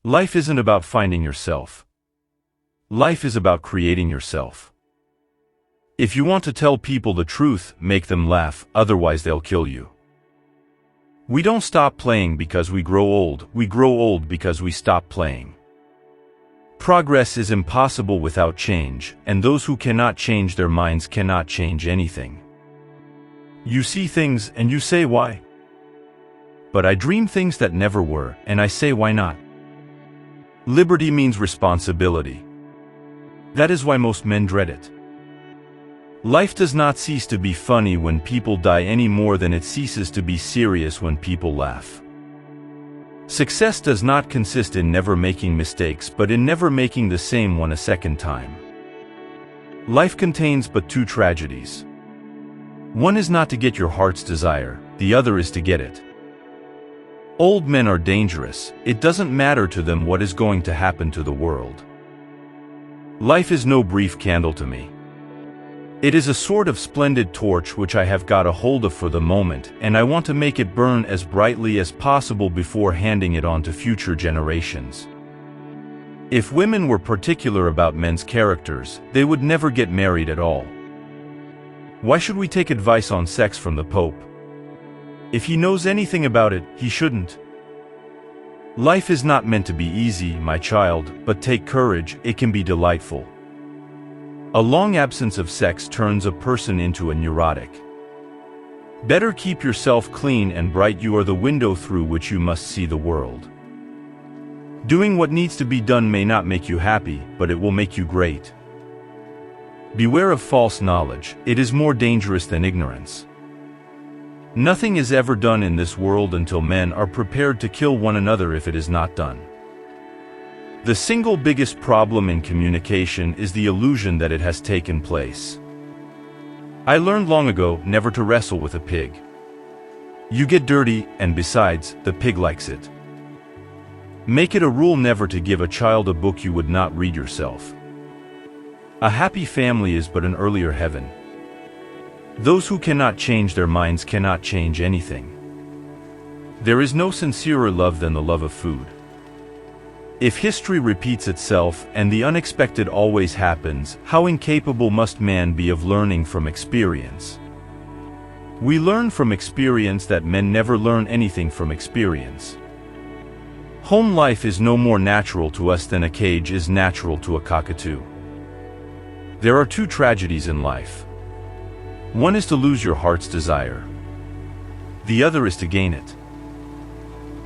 Life isn't about finding yourself. Life is about creating yourself. If you want to tell people the truth, make them laugh, otherwise they'll kill you. We don't stop playing because we grow old because we stop playing. Progress is impossible without change, and those who cannot change their minds cannot change anything. You see things and you say why? But I dream things that never were, and I say why not? Liberty means responsibility. That is why most men dread it. Life does not cease to be funny when people die any more than it ceases to be serious when people laugh. Success does not consist in never making mistakes but in never making the same one a second time. Life contains but two tragedies. One is not to get your heart's desire, the other is to get it. Old men are dangerous, it doesn't matter to them what is going to happen to the world. Life is no brief candle to me. It is a sort of splendid torch which I have got a hold of for the moment, and I want to make it burn as brightly as possible before handing it on to future generations. If women were particular about men's characters, they would never get married at all. Why should we take advice on sex from the Pope? If he knows anything about it, he shouldn't. Life is not meant to be easy, my child, but take courage, it can be delightful. A long absence of sex turns a person into a neurotic. Better keep yourself clean and bright, you are the window through which you must see the world. Doing what needs to be done may not make you happy, but it will make you great. Beware of false knowledge, it is more dangerous than ignorance. Nothing is ever done in this world until men are prepared to kill one another if it is not done. The single biggest problem in communication is the illusion that it has taken place. I learned long ago never to wrestle with a pig. You get dirty, and besides, the pig likes it. Make it a rule never to give a child a book you would not read yourself. A happy family is but an earlier heaven. Those who cannot change their minds cannot change anything. There is no sincerer love than the love of food. If history repeats itself and the unexpected always happens, how incapable must man be of learning from experience? We learn from experience that men never learn anything from experience. Home life is no more natural to us than a cage is natural to a cockatoo. There are two tragedies in life. One is to lose your heart's desire. The other is to gain it.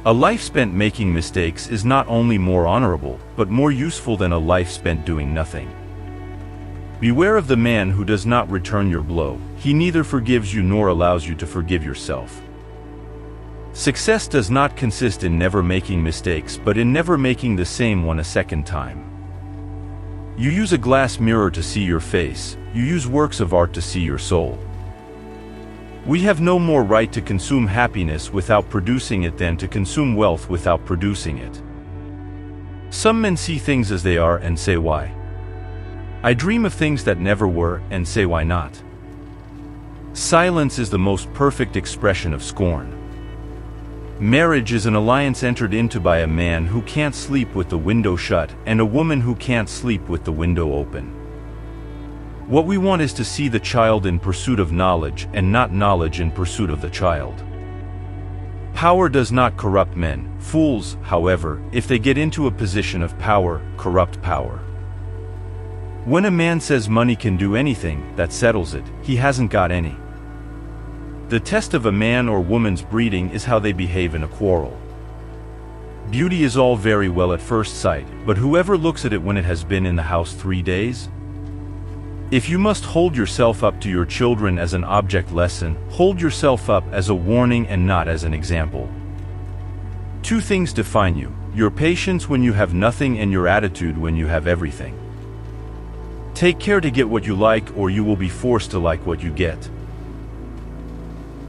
A life spent making mistakes is not only more honorable, but more useful than a life spent doing nothing. Beware of the man who does not return your blow. He neither forgives you nor allows you to forgive yourself. Success does not consist in never making mistakes, but in never making the same one a second time. You use a glass mirror to see your face, you use works of art to see your soul. We have no more right to consume happiness without producing it than to consume wealth without producing it. Some men see things as they are and say why. I dream of things that never were and say why not. Silence is the most perfect expression of scorn. Marriage is an alliance entered into by a man who can't sleep with the window shut and a woman who can't sleep with the window open. What we want is to see the child in pursuit of knowledge and not knowledge in pursuit of the child. Power does not corrupt men. Fools, however, if they get into a position of power, corrupt power. When a man says money can do anything, that settles it, he hasn't got any. The test of a man or woman's breeding is how they behave in a quarrel. Beauty is all very well at first sight, but whoever looks at it when it has been in the house 3 days? If you must hold yourself up to your children as an object lesson, hold yourself up as a warning and not as an example. Two things define you: your patience when you have nothing and your attitude when you have everything. Take care to get what you like, or you will be forced to like what you get.